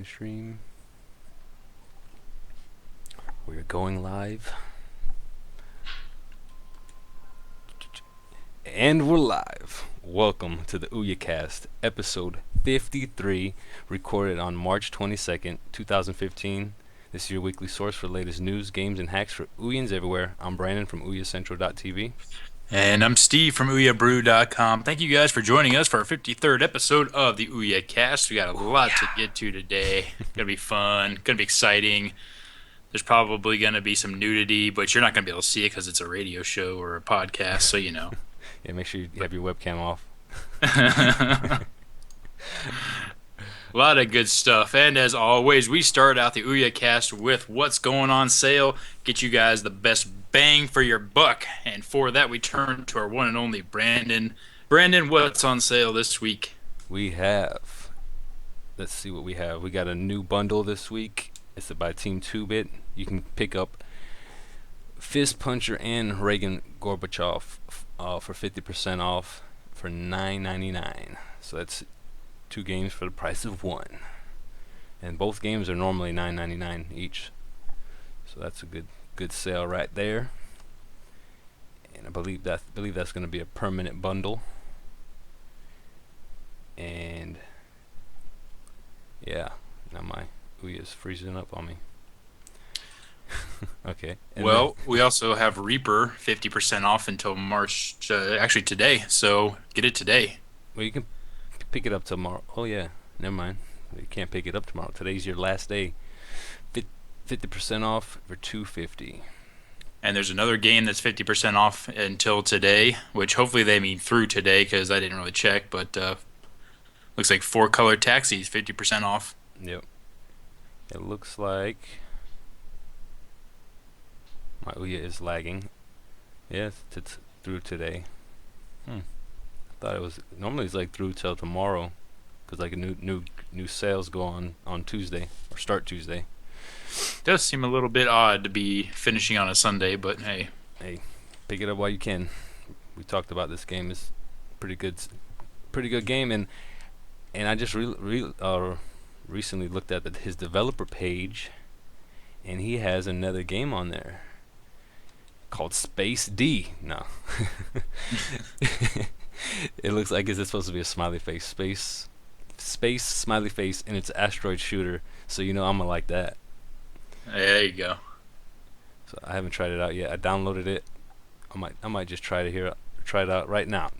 Stream. We're going live. And we're live. Welcome to the OUYACast, episode 53, recorded on March 22nd, 2015. This is your weekly source for the latest news, games, and hacks for OUYAns everywhere. I'm Brandon from OUYACentral.tv. And I'm Steve from OUYABrew.com. Thank you guys for joining us for our 53rd episode of the OUYAcast. We got a Oh lot to yeah. get to today. Gonna be fun, gonna be exciting. There's probably gonna be some nudity, but you're not gonna be able to see it because it's a radio show or a podcast, so you know. Yeah, make sure you But have your webcam off. a lot of good stuff. And as always, we start out the OUYAcast with what's going on sale. Get you guys the best bang for your buck. And for that, we turn to our one and only Brandon. Brandon, what's on sale this week? We have, let's see what we have. We got a new bundle this week. It's by Team 2-Bit. You can pick up Fist Puncher and Reagan Gorbachev for 50% off for $9.99. So that's two games for the price of one. And both games are normally $9.99 each. So that's a good sale right there. And I believe that's going to be a permanent bundle. And yeah, now my Ouya is freezing up on me. Okay. And then, Well, we also have Reaper 50% off until March, actually today. So get it today. well, you can pick it up tomorrow. Oh yeah, never mind. You can't pick it up tomorrow. Today's your last day. 50% off for $2.50. And there's another game that's 50% off until today, which hopefully they mean through today because I didn't really check, but looks like Four Color Taxis 50% off. Yep. It looks like my Ouya is lagging. Yes, it's through today. I thought it was normally it's like through till tomorrow, cause like a new sales go on Tuesday or start Tuesday. Does seem a little bit odd to be finishing on a Sunday, but hey. Hey, pick it up while you can. We talked about this game. It's pretty good, pretty good game, and I just recently looked at his developer page, and he has another game on there called Space D. No, it looks like it's supposed to be a smiley face, space smiley face, and it's an asteroid shooter. So you know I'm gonna like that. There you go. So I haven't tried it out yet. I downloaded it. I might just try it out right now.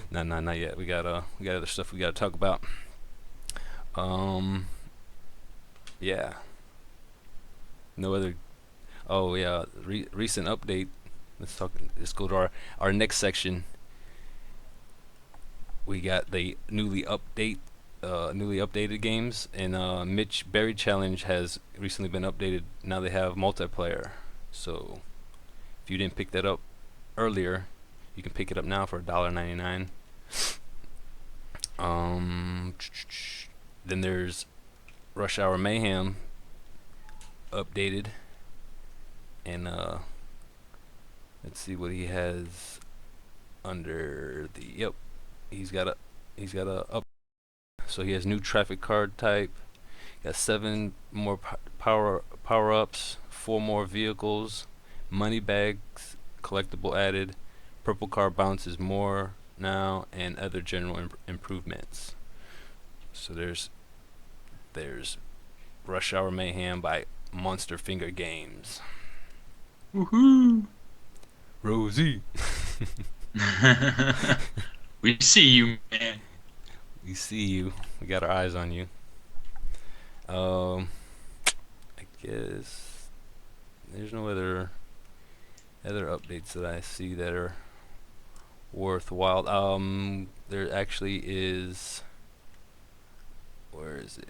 No, no, not yet. We got other stuff we gotta talk about. Um, yeah. No other. Oh yeah, recent update. Let's talk. Let's go to our next section. We got the newly updated games, and Mitch Berry Challenge has recently been updated. Now they have multiplayer. So if you didn't pick that up earlier, you can pick it up now for $1.99. Um, then there's Rush Hour Mayhem updated, and let's see what he has under the. Yep, he's got a up. So he has new traffic card type. Got 7 more power ups, 4 more vehicles, money bags, collectible added, purple car bounces more now, and other general improvements. So there's Rush Hour Mayhem by Monster Finger Games. Woohoo! Rosie, We see you, man. we see you. We got our eyes on you. Um, I guess there's no other updates that I see that are worthwhile. There actually is. Where is it?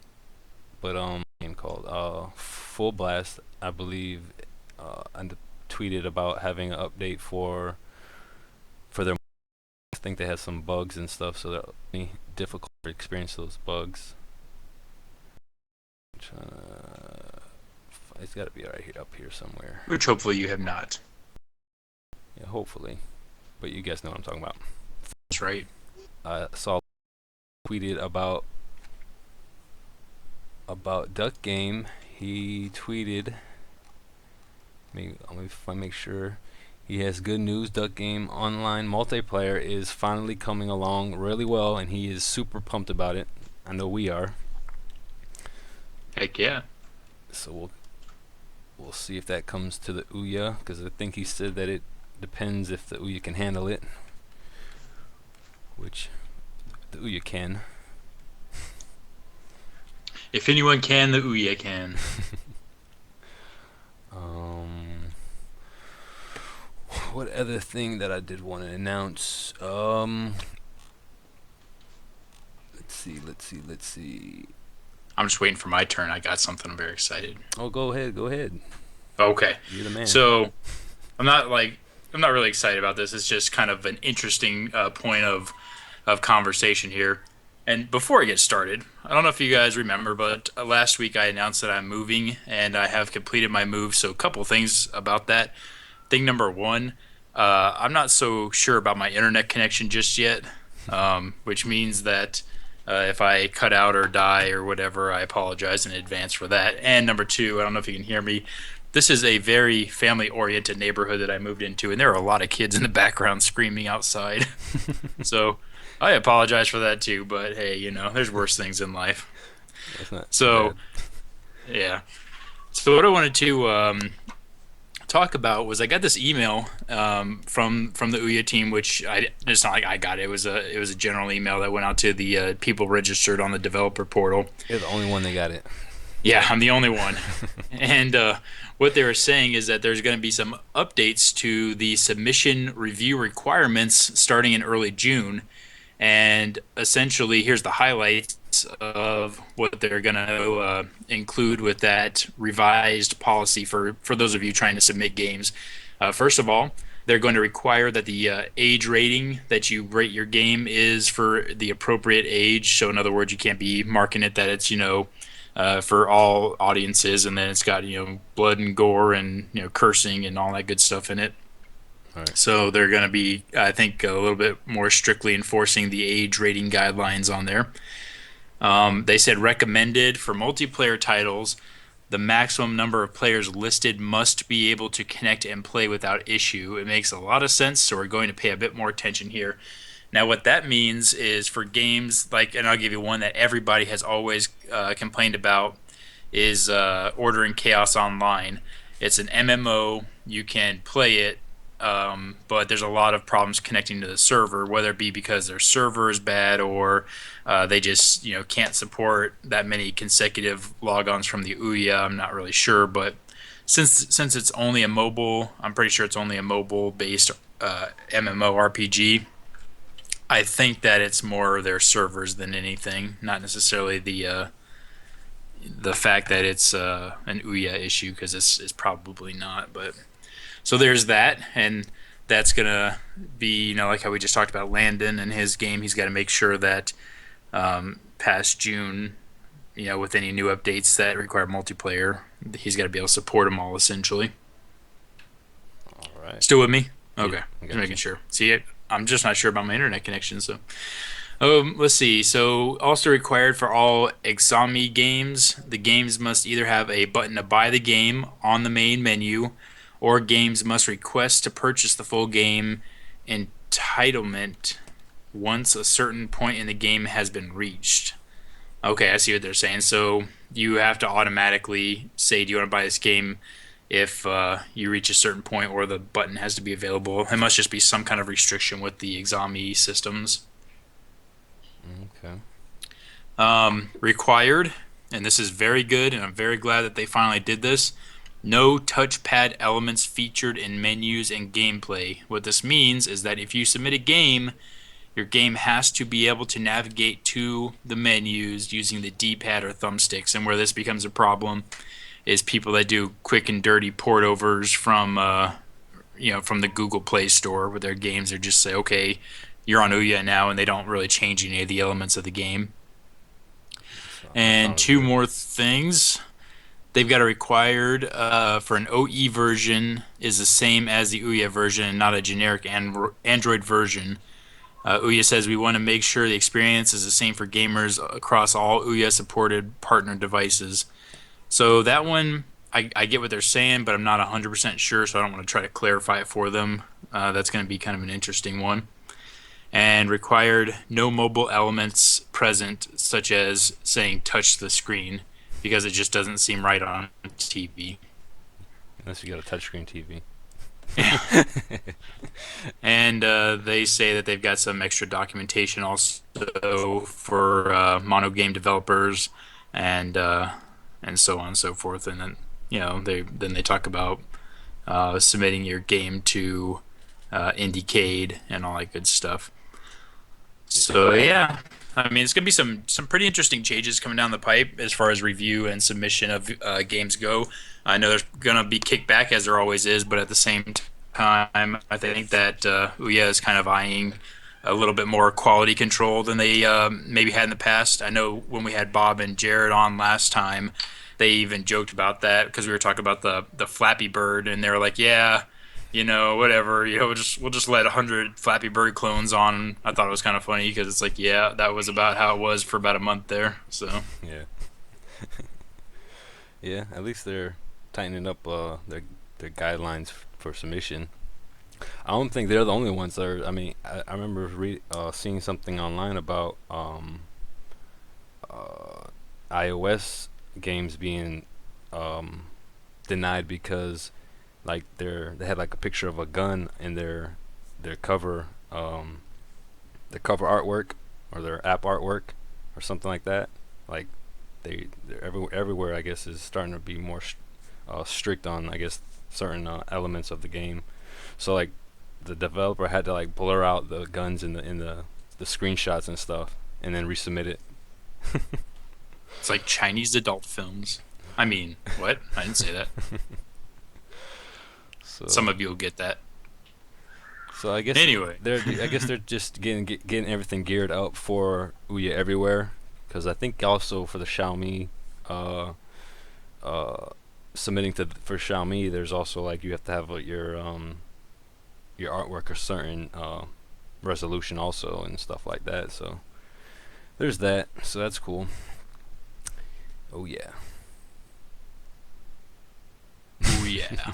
But game called Full Blast, I believe. And tweeted about having an update for their. I think they have some bugs and stuff, so that'll be difficult to experience those bugs. It's got to be right here, up here somewhere. Which hopefully you have not. Yeah, hopefully. But you guys know what I'm talking about. That's right. I saw tweeted about about Duck Game. He tweeted. Let me make sure. He has good news. Duck Game online multiplayer is finally coming along really well, and he is super pumped about it. I know we are. Heck yeah. So we'll see if that comes to the OUYA, because I think he said that it depends if the OUYA can handle it, which the OUYA can. If anyone can, the OUYA can. What other thing that I did want to announce? Let's see. I'm just waiting for my turn. I got something. I'm very excited. Oh, go ahead. Okay. You're the man. So I'm not really excited about this. It's just kind of an interesting point of conversation here. And before I get started, I don't know if you guys remember, but last week I announced that I'm moving and I have completed my move. So a couple things about that. Thing number one, I'm not so sure about my internet connection just yet, which means that if I cut out or die or whatever, I apologize in advance for that. And number two, I don't know if you can hear me. This is a very family-oriented neighborhood that I moved into, and there are a lot of kids in the background screaming outside. So I apologize for that too, but hey, there's worse things in life. That's not So, bad. yeah. So what I wanted to talk about was I got this email from the OUYA team, which it's not like I got it. It was a general email that went out to the people registered on the developer portal. You're the only one that got it. Yeah, I'm the only one. And what they were saying is that there's going to be some updates to the submission review requirements starting in early June. And essentially, here's the highlights of what they're going to include with that revised policy for those of you trying to submit games. First of all, they're going to require that the age rating that you rate your game is for the appropriate age. So, in other words, you can't be marking it that it's, for all audiences, and then it's got, blood and gore and, cursing and all that good stuff in it. Right. So they're going to be, I think, a little bit more strictly enforcing the age rating guidelines on there. They said recommended for multiplayer titles, the maximum number of players listed must be able to connect and play without issue. It makes a lot of sense, so we're going to pay a bit more attention here. Now, what that means is for games like, and I'll give you one that everybody has always complained about, is Order in Chaos Online. It's an MMO. You can play it, but there's a lot of problems connecting to the server, whether it be because their server is bad or they just can't support that many consecutive logons from the OUYA. I'm not really sure, but since it's only a mobile, I'm pretty sure it's only a mobile-based MMORPG. I think that it's more their servers than anything, not necessarily the fact that it's an OUYA issue, because it's probably not. But so there's that, and that's gonna be like how we just talked about Landon and his game. He's got to make sure that past June, with any new updates that require multiplayer, he's got to be able to support them all essentially. All right. Still with me? Yeah, Okay, I got just making you. sure. See, I'm just not sure about my internet connection. So, let's see. So, also required for all Exami games, the games must either have a button to buy the game on the main menu, or games must request to purchase the full game entitlement once a certain point in the game has been reached. Okay, I see what they're saying. So you have to automatically say, do you want to buy this game if you reach a certain point, or the button has to be available. It must just be some kind of restriction with the Exami systems. Okay. Required, and this is very good, and I'm very glad that they finally did this. No touchpad elements featured in menus and gameplay. What this means is that if you submit a game, your game has to be able to navigate to the menus using the D-pad or thumbsticks. And where this becomes a problem is people that do quick and dirty port overs from from the Google Play Store with their games. They just say, okay, you're on OUYA now, and they don't really change any of the elements of the game. That And sounds two good. more things. They've got a required for an OE version is the same as the OUYA version, and not a generic Android version. OUYA says we want to make sure the experience is the same for gamers across all OUYA supported partner devices. So that one, I get what they're saying, but I'm not 100% sure, so I don't want to try to clarify it for them. That's going to be kind of an interesting one. And required no mobile elements present, such as saying touch the screen, because it just doesn't seem right on TV. Unless you got a touchscreen TV. And they say that they've got some extra documentation also for mono game developers and so on and so forth. And then they talk about submitting your game to Indiecade and all that good stuff. So yeah, I mean it's gonna be some pretty interesting changes coming down the pipe as far as review and submission of games go. I know there's gonna be kickback as there always is, but at the same time, I think that Ouya is kind of eyeing a little bit more quality control than they maybe had in the past. I know when we had Bob and Jared on last time, they even joked about that because we were talking about the Flappy Bird, and they were like, "Yeah, whatever, we'll just let 100 Flappy Bird clones on." I thought it was kind of funny because it's like, yeah, that was about how it was for about a month there. So Yeah. Yeah. At least they're tightening up their guidelines for submission. I don't think they're the only ones that are. I mean, I remember seeing something online about uh, iOS games being um, denied because like they had like a picture of a gun in their cover artwork or their app artwork or something like that. Like they're everywhere I guess is starting to be more strict on I guess certain elements of the game. So like the developer had to like blur out the guns in the screenshots and stuff and then resubmit it. it's like Chinese adult films. I mean, what? I didn't say that. Some So of you will get that. so Anyway, I guess they're just getting everything geared up for Ouya everywhere because I think also for the Xiaomi uh uh submitting to for Xiaomi there's also like you have to have your artwork a certain resolution also and stuff like that. So there's that. So that's cool. Oh yeah. oh yeah.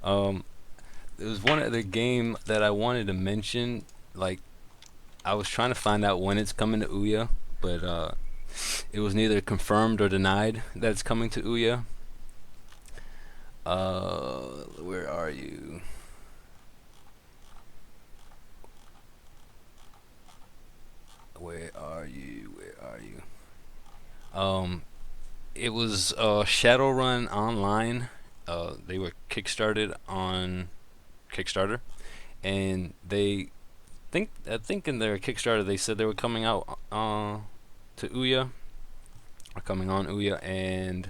Um, there was one other game that I wanted to mention. Like I was trying to find out when it's coming to Ouya, but it was neither confirmed or denied that it's coming to Ouya. Where are you? Where are you? Where are you? It was Shadowrun Online. They were kickstarted on Kickstarter, and I think in their Kickstarter they said they were coming out to Ouya, or coming on Ouya, and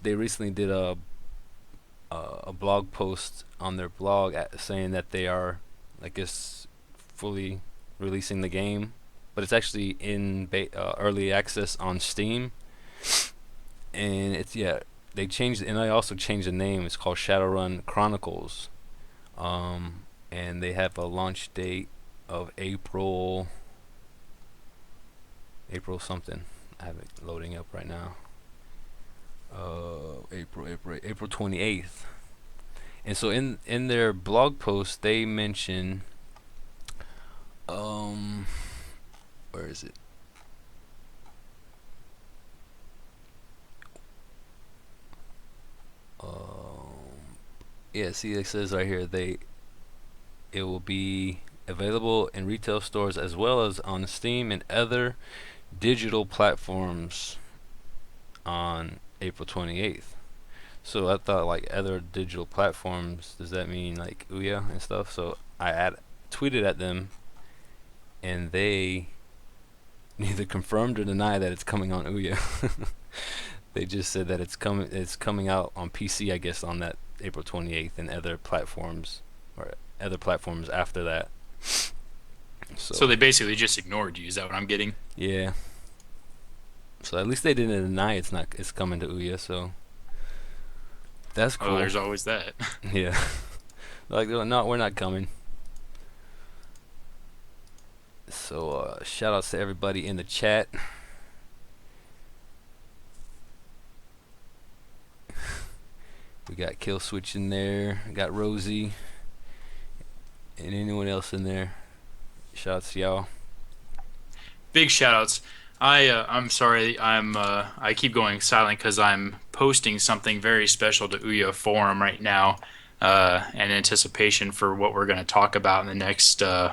they recently did a blog post on their blog saying that they are, I guess, fully releasing the game, but it's actually in early access on Steam, and it's yeah they changed and I also changed the name. It's called Shadowrun Chronicles, and they have a launch date of April something. I have it loading up right now. April 28th. And so in their blog post they mention um where is it? Yeah, see it says right here it will be available in retail stores as well as on Steam and other digital platforms on April 28th. So I thought like other digital platforms, does that mean like Ouya and stuff? So tweeted at them and they neither confirmed or denied that it's coming on Ouya. They just said that it's coming out on PC I guess on that April 28th and other platforms or other platforms after that. So So they basically just ignored you. Is that what I'm getting? yeah. So at least they didn't deny it's coming to Ouya, so that's Oh, cool. there's always that. Yeah. Like no, we're not coming. So shout outs to everybody in the chat. We got Kill Switch in there. We got Rosie and anyone else in there. Shout outs to y'all. Big shout outs. I'm sorry. I keep going silent because I'm posting something very special to Ouya Forum right now, in anticipation for what we're going to talk about in the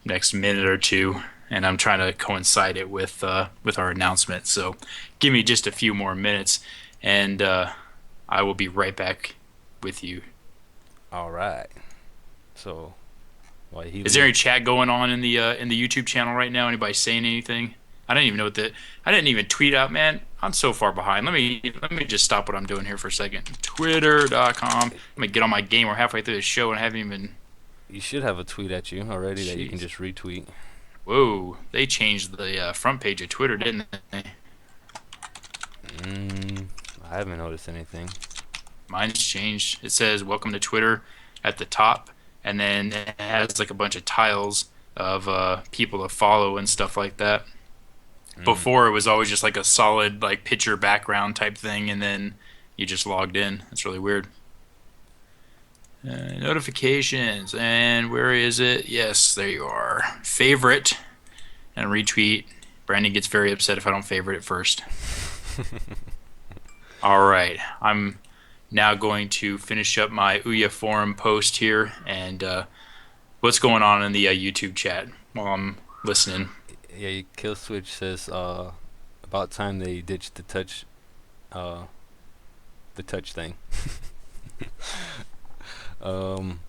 next minute or two, and I'm trying to coincide it with our announcement. So, give me just a few more minutes, and I will be right back with you. All right. So while he Is there leave, any chat going on in the YouTube channel right now? Anybody saying anything? I didn't even know I didn't even tweet out, man. I'm so far behind. Let me just stop what I'm doing here for a second. Twitter.com. Let me get on my game. We're halfway through the show and I haven't even. you should have a tweet at you already that you can Jeez. just retweet. Whoa. They changed the front page of Twitter, didn't they? Mm, I haven't noticed anything. Mine's changed. It says "Welcome to Twitter" at the top, and then it has like a bunch of tiles of people to follow and stuff like that. Mm. Before it was always just like a solid like picture background type thing, and then you just logged in. That's really weird. Notifications, and where is it? Yes, there you are. Favorite and retweet. Brandon gets very upset if I don't favorite it first. All right, I'm now going to finish up my Ouya forum post here, and what's going on in the YouTube chat while I'm listening. Yeah, Kill Switch says about time they ditched uh the touch thing. um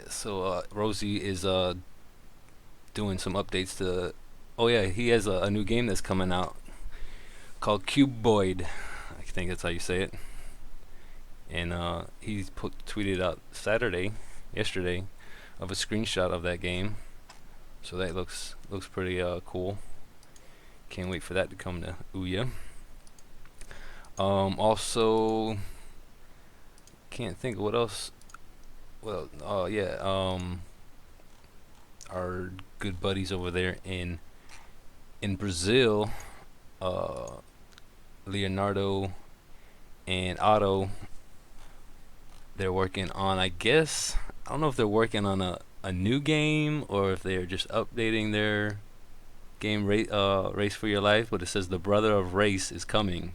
so Rosie is doing some updates to. Oh yeah, he has a new game that's coming out called Cuboid. I think that's how you say it. And he tweeted out yesterday, of a screenshot of that game. So that looks pretty cool. Can't wait for that to come to Ouya. Also, can't think of what else. Well, yeah. Our good buddies over there in Brazil, uh, Leonardo and Otto. They're working on. I guess I don't know if they're working on a new game or if they're just updating their game Race for Your Life. But it says the brother of Race is coming.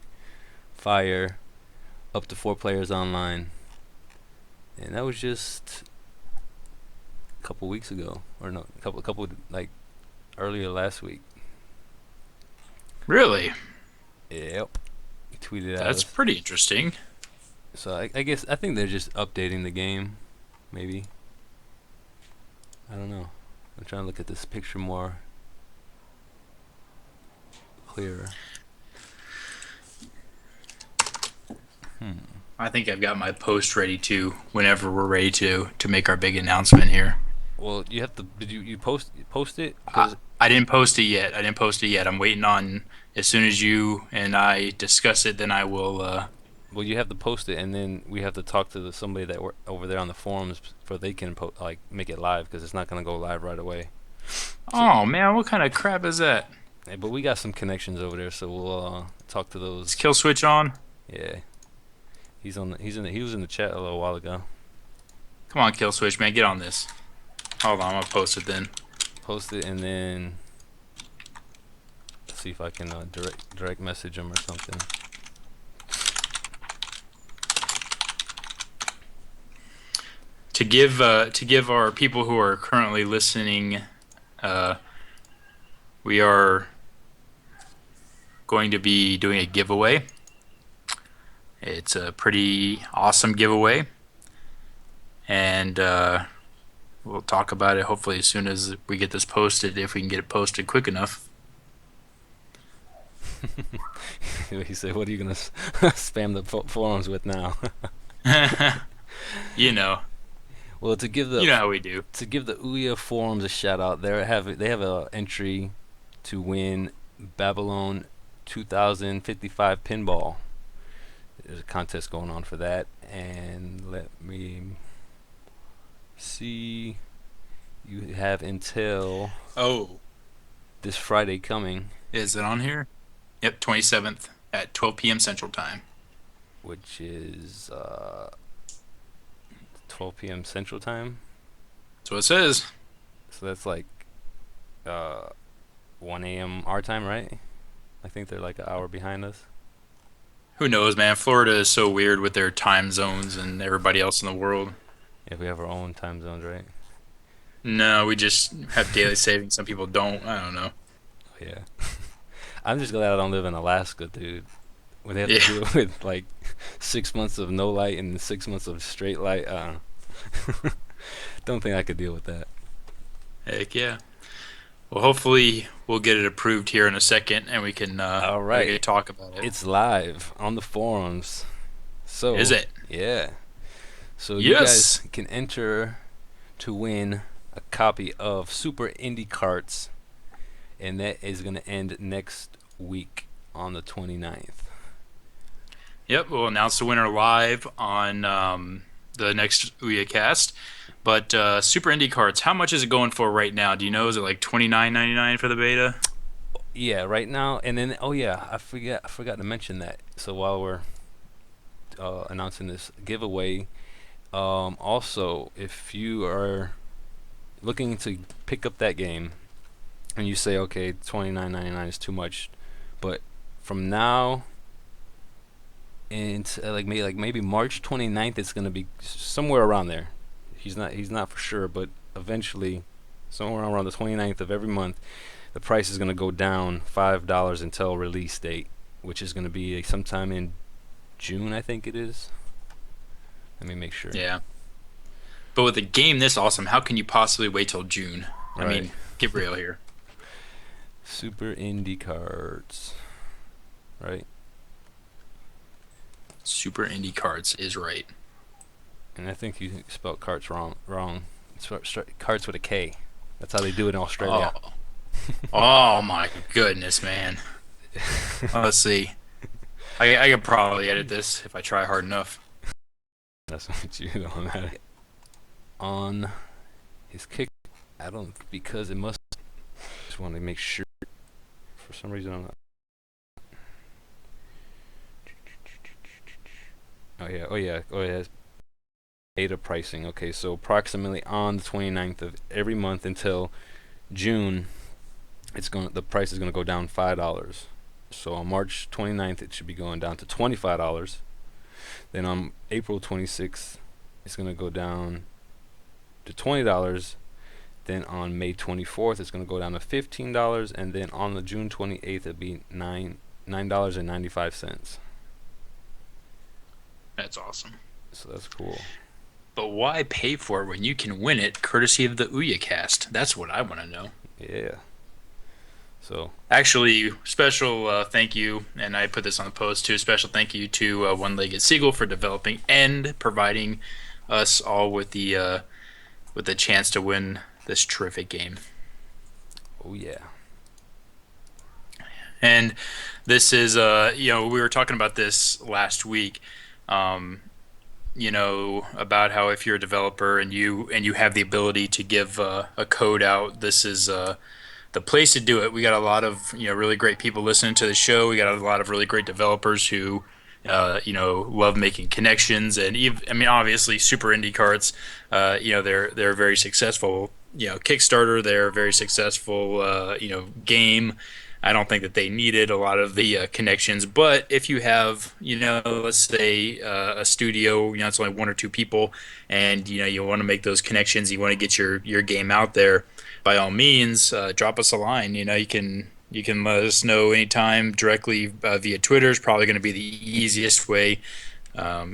Fire, up to 4 players online, and that was just a couple weeks ago, or no, a couple like earlier last week. Really? Yep, he tweeted at That's us. pretty interesting. So I guess I think they're just updating the game, maybe. I don't know. I'm trying to look at this picture more clearer. Hmm. I think I've got my post ready too. Whenever we're ready to make our big announcement here. Well, you have to. Did you post it? I, Because I didn't post it yet. I didn't post it yet. I'm waiting on as soon as you and I discuss it, then I will. well, you have to post it, and then we have to talk to somebody that were over there on the forums for they can like make it live because it's not gonna go live right away. So, Oh man, what kind of crap is that? but we got some connections over there, so we'll talk to Is those. kill switch on? Yeah, he was in the chat a little while ago. Come on, kill switch, man, get on this. Hold on, I'm gonna post it then. Post it, and then see if I can direct message him or something. To give our people who are currently listening, uh, we are going to be doing a giveaway. It's a pretty awesome giveaway, and we'll talk about it hopefully as soon as we get this posted, if we can get it posted quick enough. He said, "What are you gonna spam the forums with now?" You know, Well, you know how we do. to give the Ouya forums a shout out, they have a entry to win Babylon 2055 pinball. There's a contest going on for that, and let me See, you have until Oh, this Friday coming, is it on here? Yep, 27th at 12 p.m. Central Time. which is 12 p.m. Central Time. That's what it says. So that's like uh, 1 a.m. our time, right? I think they're like an hour behind us. Who knows, man? Florida is so weird with their time zones and everybody else in the world. Yeah, we have our own time zones, right? No, we just have daily savings. Some people don't. I don't know. Oh, yeah. I'm just glad I don't live in Alaska, dude. When they have to Yeah, deal with like 6 months of no light and 6 months of straight light, don't think I could deal with that. heck yeah. Well, hopefully we'll get it approved here in a second, and All we right, can talk about it. it's live on the forums. Is So, it? yeah. So you guys Yes. can enter to win a copy of Super Indie Carts, and that is going to end next week on the 29th. Yep. We'll announce the winner live on the next OUYAcast. But Super Indie Cards, how much is it going for right now? Do you know? Is it like 29.99 for the beta? Yeah, right now, and then oh yeah, I forgot to mention that. So while we're announcing this giveaway, also if you are looking to pick up that game and you say okay, 29.99 is too much, but from now into like maybe March 29th, it's gonna be somewhere around there. He's not for sure, but eventually, somewhere around the 29th of every month, the price is gonna go down $5 until release date, which is gonna be sometime in June, I think it is. Let me make sure. Yeah. But with a game this awesome, how can you possibly wait till June? I Right. mean, get real here. Super Indie Cards. Right. Super Indie Cards is right. And I think you spelled carts wrong. It's carts with a K. That's how they do it in Australia. Oh, oh my goodness, man. Let's see. I could probably edit this if I try hard enough. That's what you don't matter. On his kick, I don't because it must. Just want to make sure. For some reason, I'm not. Oh yeah. Oh yeah. Oh yeah. Data pricing. Okay, so approximately on the 29th of every month until June, the price is gonna go down $5. So on March 29th, it should be going down to $25. Then on April 26th, it's gonna go down to $20. Then on May 24th, it's gonna go down to $15, and then on the June 28th, it'll be $9.95. That's awesome. So that's cool. But why pay for it when you can win it courtesy of the OUYAcast? That's what I want to know. Yeah. So Actually, special thank you, and I put this on the post too. Special thank you to One-Legged Seagull for developing and providing us all with the chance to win this terrific game. oh yeah. And this is, we were talking about this last week. Um, about how if you're a developer and you have the ability to give a code out, this is the place to do it. We got a lot of really great people listening to the show. We got a lot of really great developers who love making connections, and even, I mean, obviously, Super Indie Carts, they're very successful. Kickstarter, they're a very successful game. I don't think that they needed a lot of the connections, but if you have, let's say a studio, it's only one or two people, and you want to make those connections, you want to get your game out there, by all means, drop us a line. You can let us know anytime directly via Twitter is probably going to be the easiest way.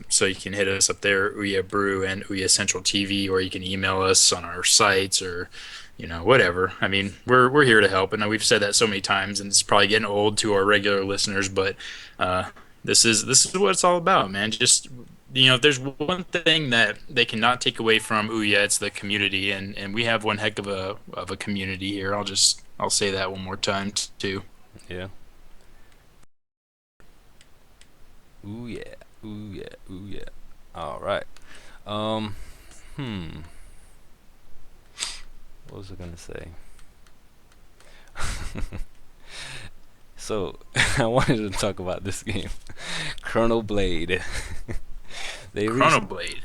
So you can hit us up there, Ouya Brew and Ouya Central TV, or you can email us on our sites or whatever. I mean, we're here to help, and we've said that so many times, and it's probably getting old to our regular listeners, but uh, this is what it's all about, man. Just if there's one thing that they cannot take away from Ouya, it's the community, and we have one heck of a community here. I'll say that one more time too. Yeah. Ooh yeah. Ooh yeah. Ooh yeah. All right. Um. Hmm. what was I gonna say? So I wanted to talk about this game, Chrono Blade. they recent Chronoblade.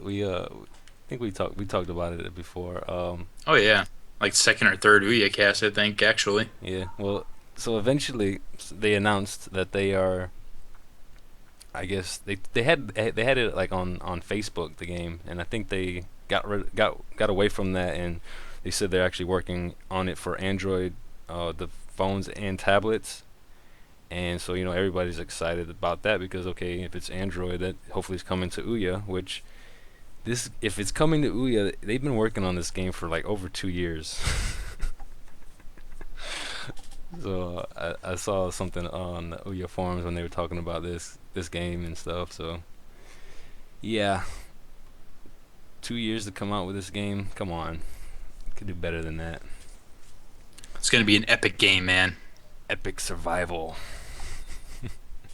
we I think we talked about it before. Oh yeah, like second or third OUYAcast, I think actually. Yeah. Well, so eventually they announced that they are. I guess they had it like on Facebook the game, and I think they got away from that, and they said they're actually working on it for Android, the phones and tablets. And so everybody's excited about that because okay, if it's Android, that hopefully it's coming to Ouya. Which this if it's coming to Ouya, they've been working on this game for like over 2 years. So I saw something on the Ouya forums when they were talking about this game and stuff. So yeah, 2 years to come out with this game. Come on, could do better than that. It's gonna be an epic game, man. Epic survival.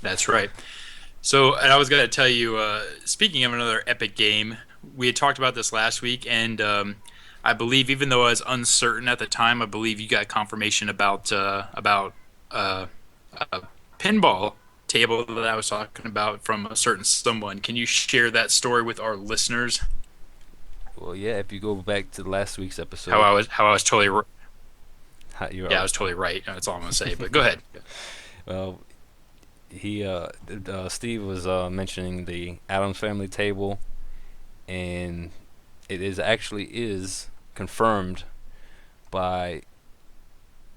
That's right. So, and I was gonna tell you, speaking of another epic game, we had talked about this last week, and I believe, even though I was uncertain at the time, I believe you got confirmation about uh, a pinball table that I was talking about from a certain someone. Can you share that story with our listeners? Well, yeah. If you go back to last week's How episode, I was totally you're yeah, I was totally right. That's all I'm gonna say. But go ahead. well, Steve was mentioning the Adams Family table, and it is confirmed by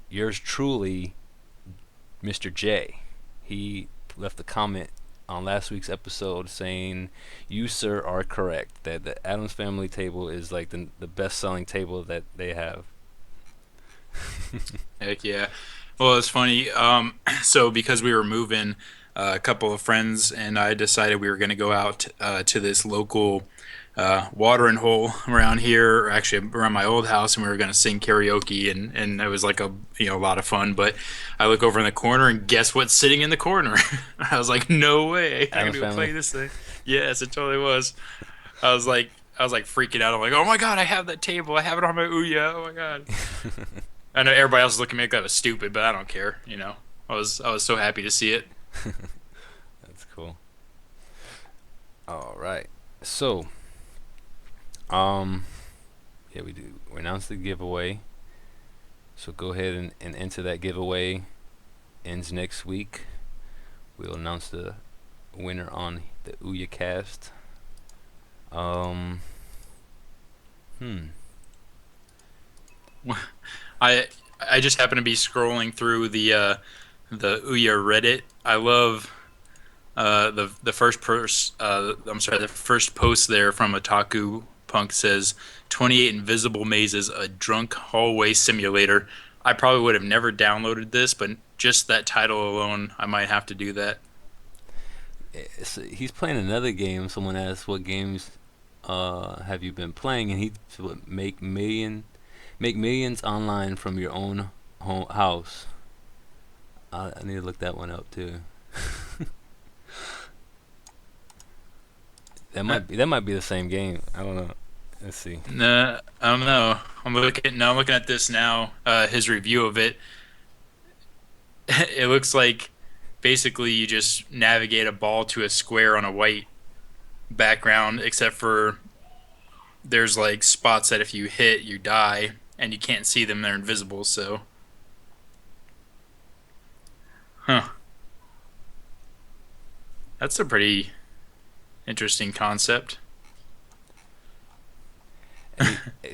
yours truly, Mr. J. He left a comment on last week's episode saying, "You sir are correct that the Adams Family table is like the best selling table that they have." Heck yeah. Well, it's funny. So because we were moving, a couple of friends and I decided we were going to go out to this local watering hole around here, or actually around my old house, and we were going to sing karaoke, and it was like a lot of fun. But I look over in the corner, and guess what's sitting in the corner? I was like, no way, I can Adams go play Family. this thing. Yes, it totally was. I was like. I was like freaking out. I'm like, oh my god, I have that table. I have it on my Ouya. Oh my god. I know everybody else is looking at me like I was stupid, but I don't care. I was so happy to see it. That's cool. All right. So, um, yeah, we announced the giveaway. So go ahead and enter that giveaway. Ends next week. We'll announce the winner on the OUYAcast. Um, hmm. I I just happen to be scrolling through the Ouya Reddit. I love the first post there from Otaku Punk says 28 invisible mazes, a drunk hallway simulator. I probably would have never downloaded this, but just that title alone, I might have to do that. He's playing another game. Someone asked, "What games have you been playing?" And he said, make millions online from your own house. I need to look that one up too. That might be the same game. I don't know. Let's see. Nah, I don't know. I'm looking at this now. His review of it. It looks like basically you just navigate a ball to a square on a white background, except for there's like spots that if you hit, you die, and you can't see them. They're invisible. So, huh? That's a pretty interesting concept.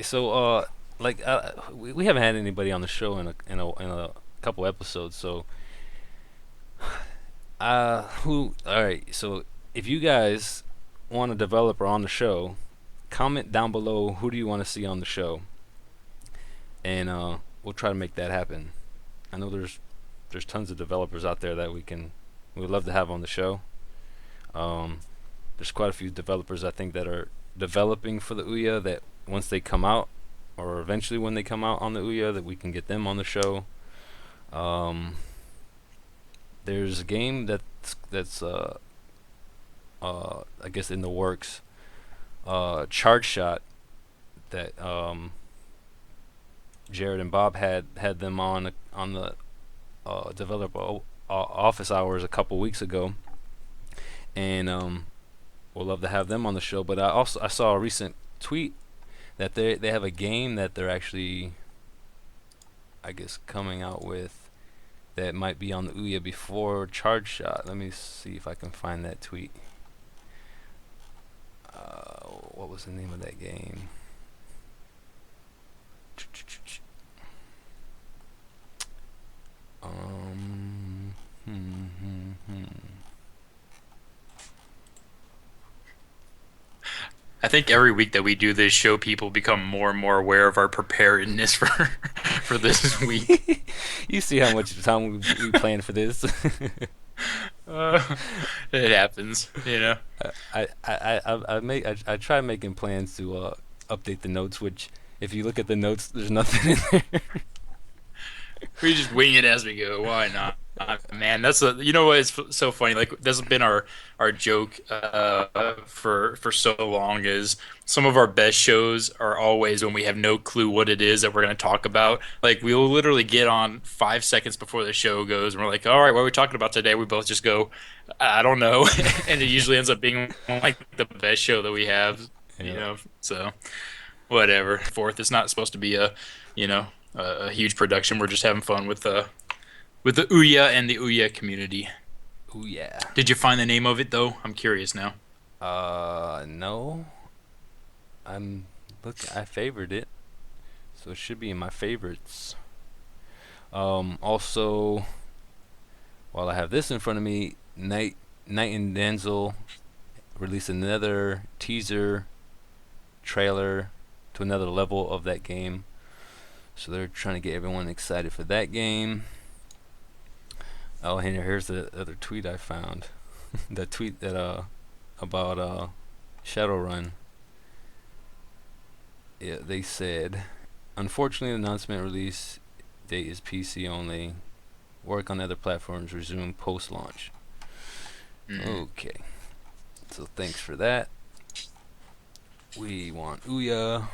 So like we haven't had anybody on the show in a couple episodes. So who? All right. So if you guys want a developer on the show, comment down below who do you want to see on the show, and we'll try to make that happen. I know there's tons of developers out there that we would love to have on the show. Um, there's quite a few developers I think that are developing for the Ouya that once they come out, or eventually when they come out on the Ouya, that we can get them on the show. Um, there's a game that's I guess in the works, Charge Shot, that Jared and Bob had them on the developer office hours a couple weeks ago, and we'll love to have them on the show. But I saw a recent tweet that they have a game that they're actually, I guess, coming out with that might be on the OUYA before Charge Shot. Let me see if I can find that tweet. What was the name of that game? Um, hmm, hmm, hmm. I think every week that we do this show, people become more and more aware of our preparedness for for this week. You see how much time we planned for this. Uh, it happens, you know. I try making plans to update the notes, which if you look at the notes, there's nothing in there. We just wing it as we go. Why not? Man, that's a you know what? It's so funny. Like that's been our joke for so long. Is some of our best shows are always when we have no clue what it is that we're going to talk about. Like we'll literally get on 5 seconds before the show goes, and we're like, "All right, what are we talking about today?" We both just go, "I don't know," and it usually ends up being like the best show that we have. You Yeah. know, so whatever. Fourth, it's not supposed to be a you know a huge production. We're just having fun with the OUYA and the OUYA community. Ooh yeah. Did you find the name of it though? I'm curious now. No. I'm look. I favored it, so it should be in my favorites. Also, while I have this in front of me, Knight and Denzel released another teaser trailer to another level of that game. So they're trying to get everyone excited for that game. Oh, and here's the other tweet I found. The tweet that about Shadowrun. Yeah, they said, unfortunately, the announcement release date is PC only. Work on other platforms resume post launch. Mm. Okay, so thanks for that. We want OUYA.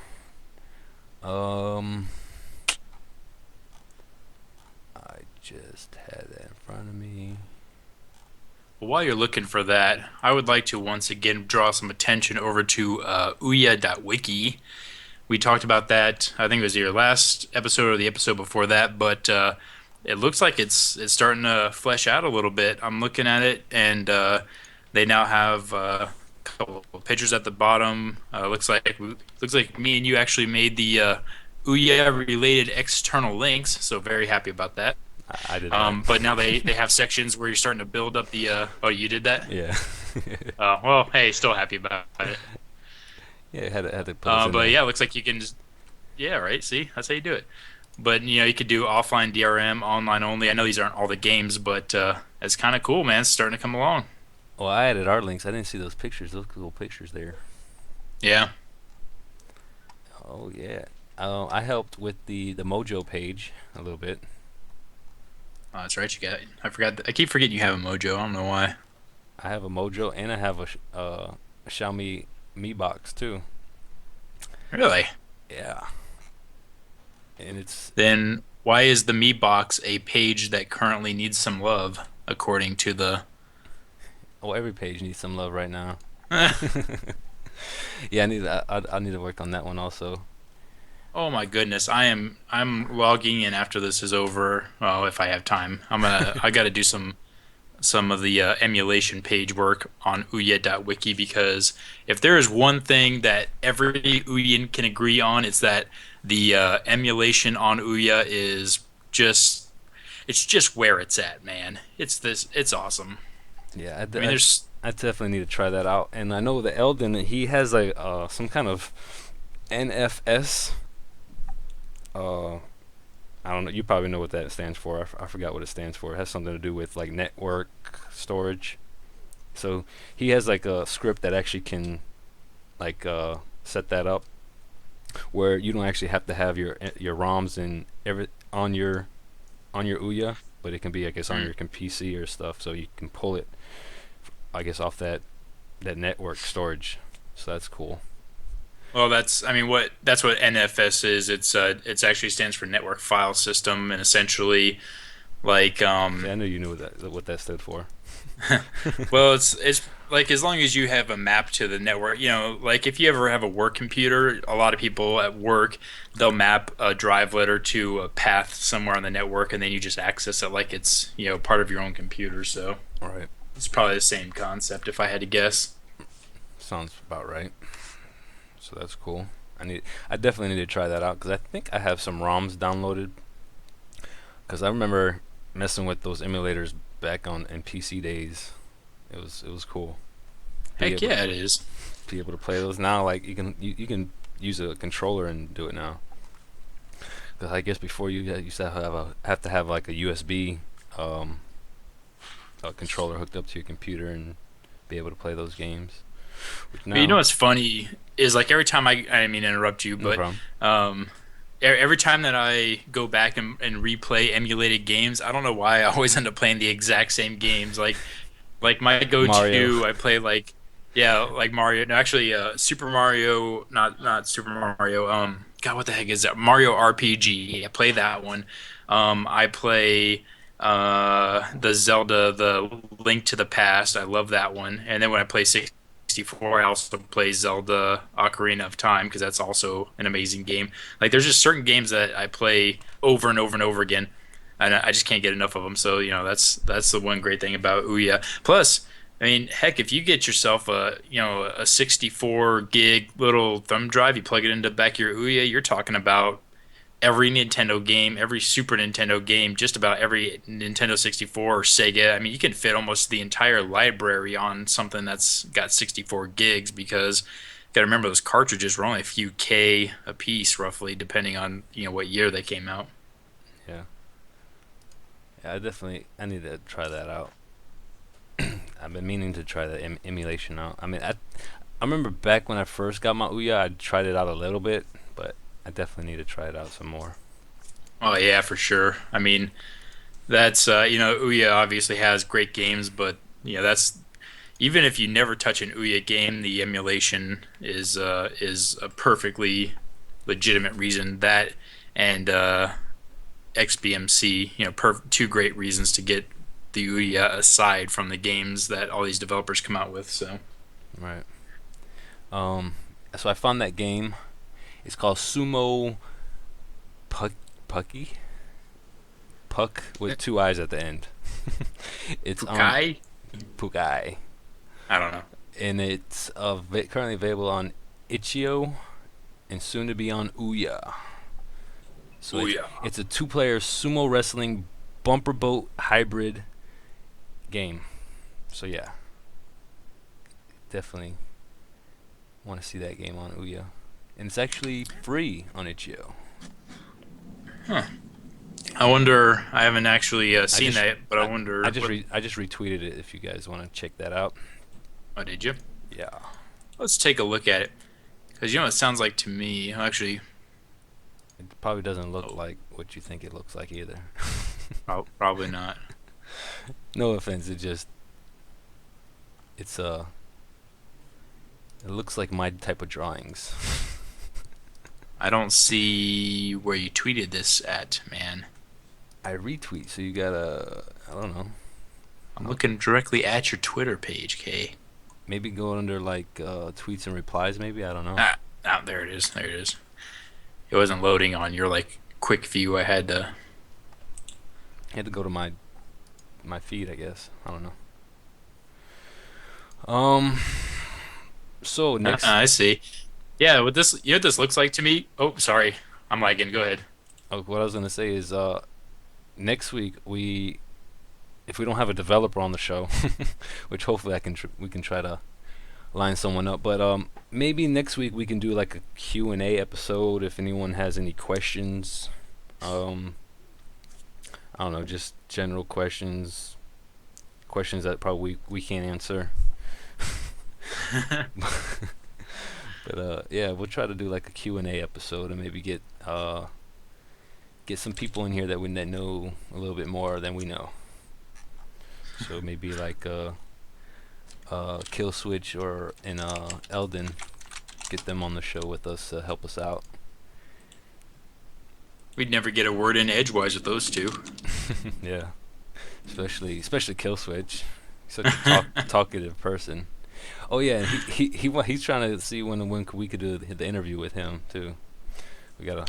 Um, I just had that in front of me. Well, while you're looking for that, I would like to once again draw some attention over to ouya.wiki. We talked about that. I think it was your last episode or the episode before that, but it looks like it's starting to flesh out a little bit. I'm looking at it, and they now have a couple of pictures at the bottom. Looks like me and you actually made the Ouya related external links, so very happy about that. I did that. But now they have sections where you're starting to build up the. Oh, you did that? Yeah. Well, hey, still happy about it. Yeah, had to put us in But there. yeah, looks like you can just. Yeah, right. See, that's how you do it. But you know, you could do offline DRM, online only. I know these aren't all the games, but it's kind of cool, man. It's starting to come along. Well, I added our links. I didn't see those pictures. Those cool pictures there. Yeah. Oh yeah. I helped with the Mojo page a little bit. Oh, that's right. You got. I forgot. I keep forgetting you have a Mojo. I don't know why. I have a Mojo and I have a Xiaomi Mi Box too. Really? Yeah. And it's Then why is the Me Box a page that currently needs some love, according to the? every page needs some love right now. Yeah, I need to work on that one also. Oh my goodness, I'm logging in after this is over. Well, if I have time, I got to do some of the emulation page work on ouya.wiki because if there is one thing that every Ouyan can agree on, it's that the emulation on Ouya is just it's just where it's at, man. It's awesome. Yeah, I mean, there's I definitely need to try that out. And I know the Eldon, he has like some kind of NFS. Uh, I don't know. You probably know what that stands for. I forgot what it stands for. It has something to do with like network storage. So he has like a script that actually can like set that up where you don't actually have to have your ROMs and every on your OUYA, but it can be I guess on mm, your PC or stuff. So you can pull it I guess off that network storage. So that's cool. Well, that's what NFS is. It's actually stands for Network File System, and essentially like See, I knew you knew what that stood for. well, it's like as long as you have a map to the network, like if you ever have a work computer, a lot of people at work, they'll map a drive letter to a path somewhere on the network, and then you just access it like it's, part of your own computer. So All right. it's probably the same concept if I had to guess. Sounds about right. So that's cool. I definitely need to try that out because I think I have some ROMs downloaded. Because I remember messing with those emulators back on in PC days. It was cool. Be Heck able yeah, it is. be able to play those now. Like you can use a controller and do it now. Because I guess before you used to have to have like a USB um, a controller hooked up to your computer and be able to play those games. Which But you know now, what's funny is like every time I didn't mean to interrupt you, no but problem. um, every time that I go back and replay emulated games, I don't know why I always end up playing the exact same games. Like my Mario. go-to, I play like yeah, like Mario. No, actually, Super Mario, not Super Mario. God, what the heck is that? Mario RPG. I play that one. I play the Zelda, the Link to the Past. I love that one. And then when I play 64, I also play Zelda Ocarina of Time because that's also an amazing game. Like there's just certain games that I play over and over and over again, and I just can't get enough of them. So that's the one great thing about Ouya. Plus, I mean, heck, if you get yourself a 64 gig little thumb drive, you plug it into the back of your Ouya, you're talking about every Nintendo game, every Super Nintendo game, just about every Nintendo 64 or Sega. I mean, you can fit almost the entire library on something that's got 64 gigs because you got to remember those cartridges were only a few K a piece, roughly, depending on what year they came out. Yeah. Yeah, I need to try that out. I've been meaning to try the emulation out. I mean, I remember back when I first got my Ouya, I tried it out a little bit, but I definitely need to try it out some more. Oh yeah, for sure. I mean, that's Ouya obviously has great games, but that's even if you never touch an Ouya game, the emulation is a perfectly legitimate reason that and XBMC, two great reasons to get the Ouya aside from the games that all these developers come out with. So, Right. Um, so I found that game. It's called Sumo Puck Pucky Puck with two eyes at the end. It's on Pukai? Pukai, I don't know. and it's currently available on Itch.io and soon to be on Ouya. So Ouya. it's a two-player sumo wrestling bumper boat hybrid game. So yeah, definitely want to see that game on Ouya, and it's actually free on Itch.io. Huh. I wonder. I haven't actually I seen just that, but I wonder what. I just retweeted it if you guys want to check that out. Oh, did you? Yeah, Let's take a look at it. Because you know what it sounds like to me. Actually, it probably doesn't look oh, like what you think it looks like either. probably not. No offense, it's it looks like my type of drawings. I don't see where you tweeted this at, man. I retweet, so you gotta I don't know. I'm looking directly at your Twitter page, Kay. Maybe go under like tweets and replies. Maybe I don't know. There it is. There it is. It wasn't loading on your like quick view. I had to. I had to go to my feed, I guess. I don't know. Um. So next, I see. Yeah, what this you know what this looks like to me? Oh, sorry. I'm lagging. Go ahead. what I was gonna say is next week if we don't have a developer on the show, which hopefully we can try to line someone up. But maybe next week we can do like a Q&A episode if anyone has any questions. Um, I don't know, just general questions that probably we can't answer. But yeah, we'll try to do like a Q&A episode and maybe get some people in here that know a little bit more than we know. So maybe like Kill Switch or in Elden get them on the show with us to help us out. We'd never get a word in edgewise with those two. Yeah, especially Kill Switch. He's such a talkative person. Oh yeah, he's trying to see when we could do the interview with him too. We gotta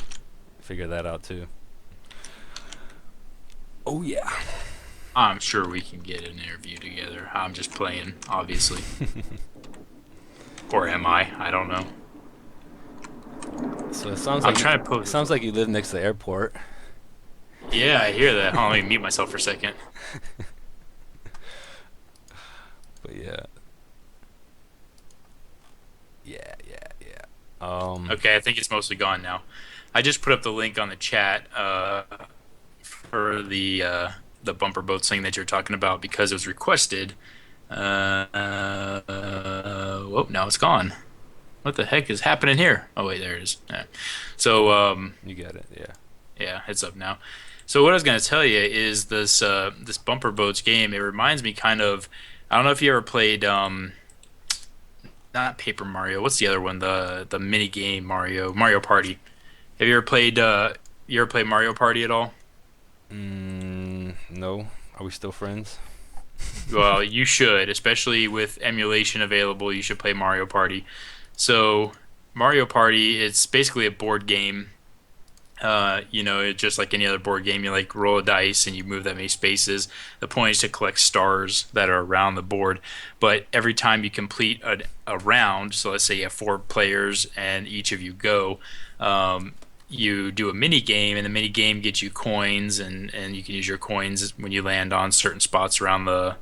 figure that out too. Oh yeah. I'm sure we can get an interview together. I'm just playing, obviously. Or am I? I don't know. So it sounds I'm like trying to post. it sounds like you live next to the airport. Yeah, I hear that. Hold on, let me mute myself for a second. But yeah. Yeah. Okay, I think it's mostly gone now. I just put up the link on the chat for the bumper boats thing that you're talking about because it was requested. Whoa, now it's gone. What the heck is happening here? Oh wait, there it is. Yeah. So You got it. Yeah. yeah, it's up now. So what I was gonna tell you is this bumper boats game. It reminds me kind of. I don't know if you ever played not Paper Mario. What's the other one? The mini game Mario Party. Have you ever played Mario Party at all? No. Are we still friends? Well, you should, especially with emulation available. You should play Mario Party. So Mario Party, it's basically a board game. It's just like any other board game. You like roll a dice and you move that many spaces. The point is to collect stars that are around the board. But every time you complete a round, so let's say you have 4 players and each of you go, you do a mini game, and the mini game gets you coins, and you can use your coins when you land on certain spots around the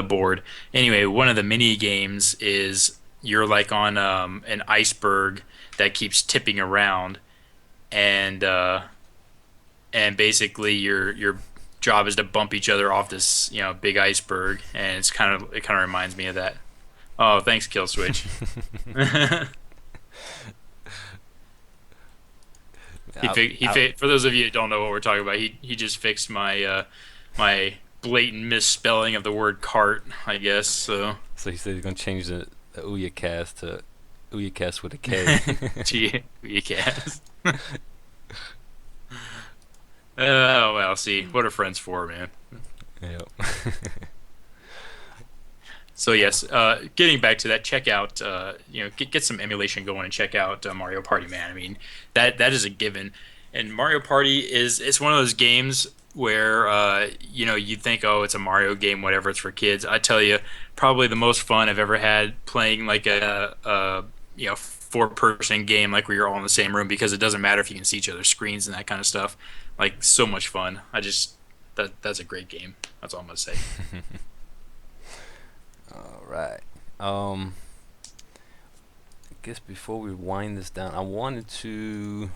board. Anyway, one of the mini games is you're like on an iceberg that keeps tipping around, and basically your job is to bump each other off this big iceberg, and it kind of reminds me of that. Oh, thanks, Kill Switch. For those of you that don't know what we're talking about, he just fixed my blatant misspelling of the word cart, I guess. So he said he's gonna change the OUYAcast to OUYAcast with a K. Gee, OUYAcast. Oh well, see what are friends for, man. Yep. So yes, getting back to that, check out get some emulation going and check out Mario Party, man. I mean that is a given, and Mario Party it's one of those games where you think, oh, it's a Mario game, whatever, it's for kids. I tell you, probably the most fun I've ever had playing like a 4-person game, like where you're all in the same room, because it doesn't matter if you can see each other's screens and that kind of stuff. Like, so much fun. That's a great game. That's all I'm gonna say. All right. I guess before we wind this down, I wanted to,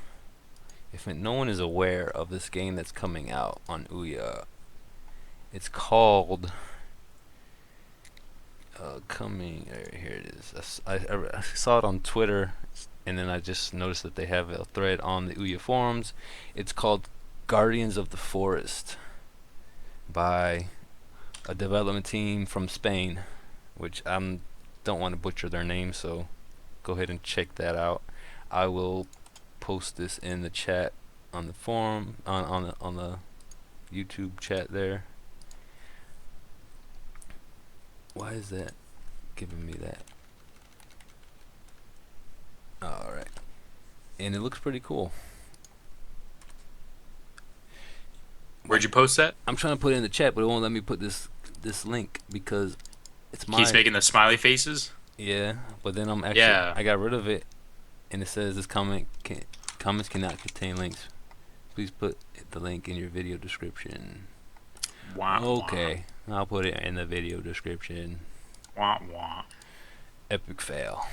if no one is aware of this game that's coming out on OUYA, it's called here it is. I saw it on Twitter, and then I just noticed that they have a thread on the OUYA forums. It's called Guardians of the Forest by a development team from Spain, which I don't want to butcher their name, so go ahead and check that out. I will post this in the chat on the forum, on the YouTube chat there. Why is that giving me that? Alright. And it looks pretty cool. Where'd you post that? I'm trying to put it in the chat, but it won't let me put this link because it's my... Keeps making the smiley faces? Yeah, but then I'm actually... Yeah. I got rid of it, and it says this comments cannot contain links. Please put the link in your video description. Wah, okay. I'll put it in the video description. Wah, wah. Epic fail.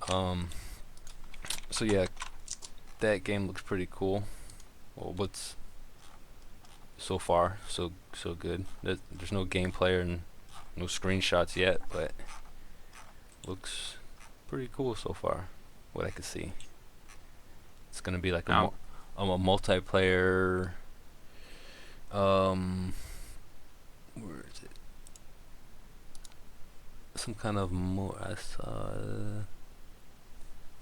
So yeah, that game looks pretty cool. Well, what's so far so good. There's no gameplay and no screenshots yet, but looks pretty cool so far. What I can see. It's gonna be like a multiplayer. Where is it? some kind of more. I saw.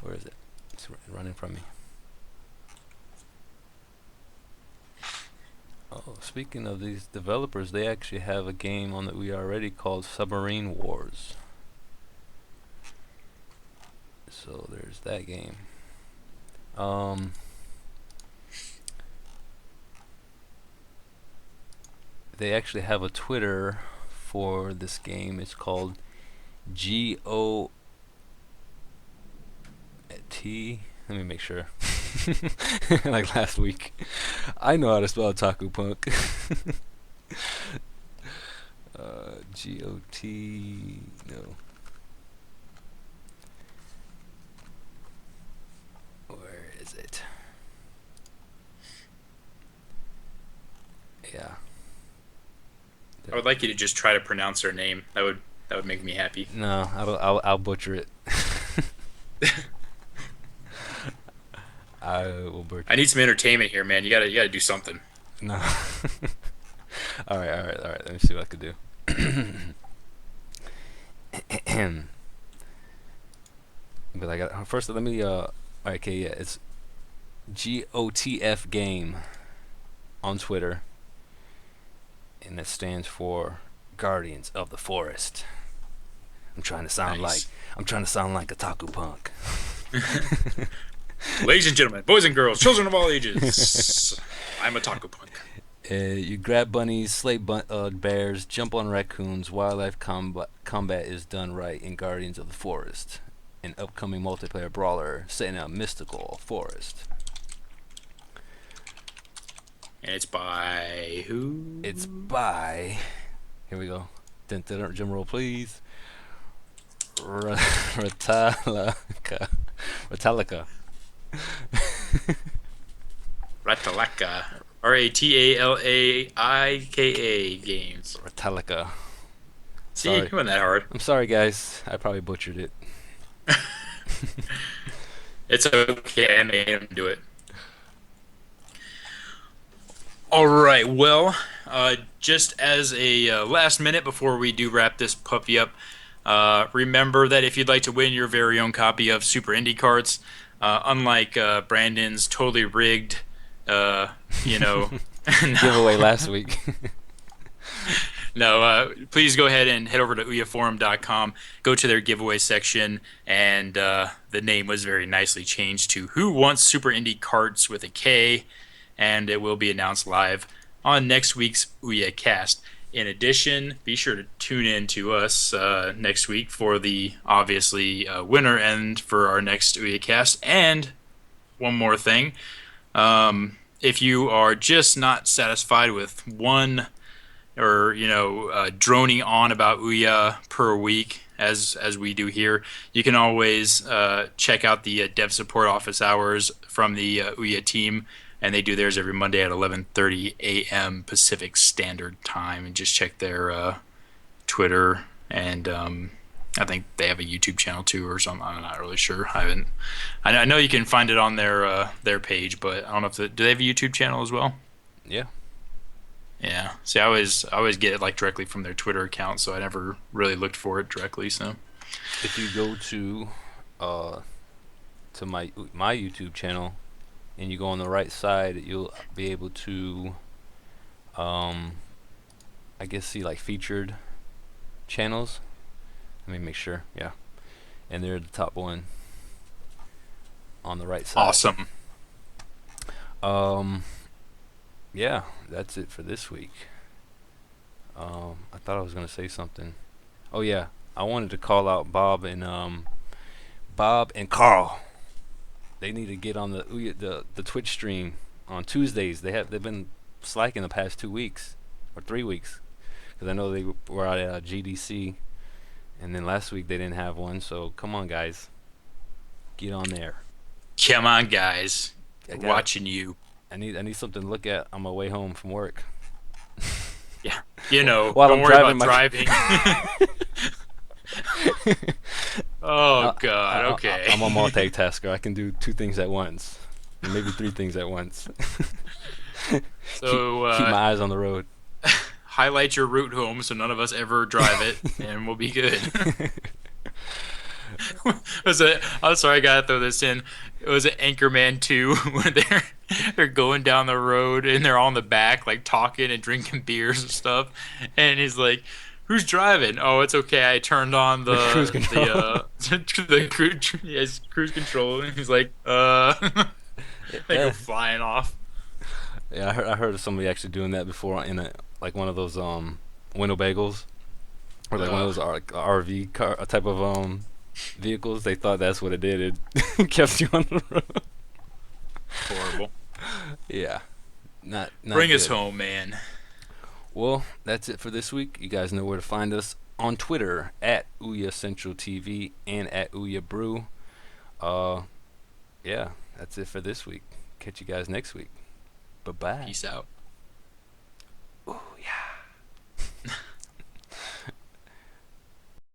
Where is it? It's running from me. Oh, speaking of these developers, they actually have a game on the OUYA already called Submarine Wars. So there's that game. They actually have a Twitter for this game. It's called GOT. Let me make sure. Like last week. I know how to spell Taku Punk. GOT. No. Where is it? Yeah. I would like you to just try to pronounce her name. That would make me happy. No, I'll butcher it. I will butcher. I need some entertainment here, man. You gotta do something. No. All right. Let me see what I could do. But I got first. Let me. Okay, yeah, it's GOTF game on Twitter, and that stands for Guardians of the Forest. I'm trying to sound Nice. like a Taku Punk. Ladies and gentlemen, boys and girls, children of all ages, I'm a taco punk. You grab bunnies, slay bears, jump on raccoons. Wildlife combat is done right in Guardians of the Forest, an upcoming multiplayer brawler set in a mystical forest. And it's by who? It's by. Here we go. Drum roll, please. Ratalaka. Ratalaka. Ratalaika games. Ratalaka. See, Sorry. it wasn't that hard. I'm sorry, guys. I probably butchered it. It's okay. I made him do it. All right. Well, just as a last minute before we do wrap this puppy up, remember that if you'd like to win your very own copy of Super Indie Cards, unlike Brandon's totally rigged, Giveaway last week. No, please go ahead and head over to OUYAforum.com, go to their giveaway section, and the name was very nicely changed to Who Wants Super Indie Cards with a K, and it will be announced live on next week's OUYACast. In addition, be sure to tune in to us next week for the obviously winner and for our next OUYACast. And one more thing, if you are just not satisfied with one or droning on about OUYA per week as we do here, you can always check out the dev support office hours from the OUYA team, and they do theirs every Monday at 11:30 a.m. Pacific Standard Time. And just check their Twitter, and I think they have a YouTube channel too or something. I'm not really sure. I know you can find it on their page, but I don't know if do they have a YouTube channel as well? Yeah. Yeah. See, I always get it like directly from their Twitter account, so I never really looked for it directly. So If you go to my YouTube channel and you go on the right side, you'll be able to I guess see like featured channels. Let me make sure. Yeah. And they're the top one on the right side. awesome. Yeah, that's it for this week. I thought I was gonna say something. Oh yeah, I wanted to call out Bob and Carl. They need to get on the Twitch stream on Tuesdays. They've been slacking the past 2 weeks or 3 weeks because I know they were out at GDC, and then last week they didn't have one. So come on, guys, get on there. Come on, guys. I We're got- watching you. I need something to look at on my way home from work. Yeah. While Don't I'm worry driving about driving. Oh, God. Okay. I'm a multitasker. I can do 2 things at once, maybe 3 things at once. So, keep my eyes on the road. highlight your route home so none of us ever drive it, and we'll be good. I'm sorry, I gotta throw this in. It was an Anchorman 2 when they're going down the road and they're on the back like talking and drinking beers and stuff, and he's like, "Who's driving?" "Oh, it's okay. I turned on The cruise the control. the cruise yes, cruise control." And he's like, they go Yeah, flying off. yeah. I heard of somebody actually doing that before in a like one of those window bagels or like one of Uh, those RV car type of vehicles. They thought that's what it did. It kept you on the road. Horrible. Yeah, not Bring us good. home, man. Well, that's it for this week. You guys know where to find us on Twitter at OUYA Central TV and at OUYA Brew. Uh, yeah, that's it for this week. Catch you guys next week. Bye bye. Peace out. Ooh, yeah.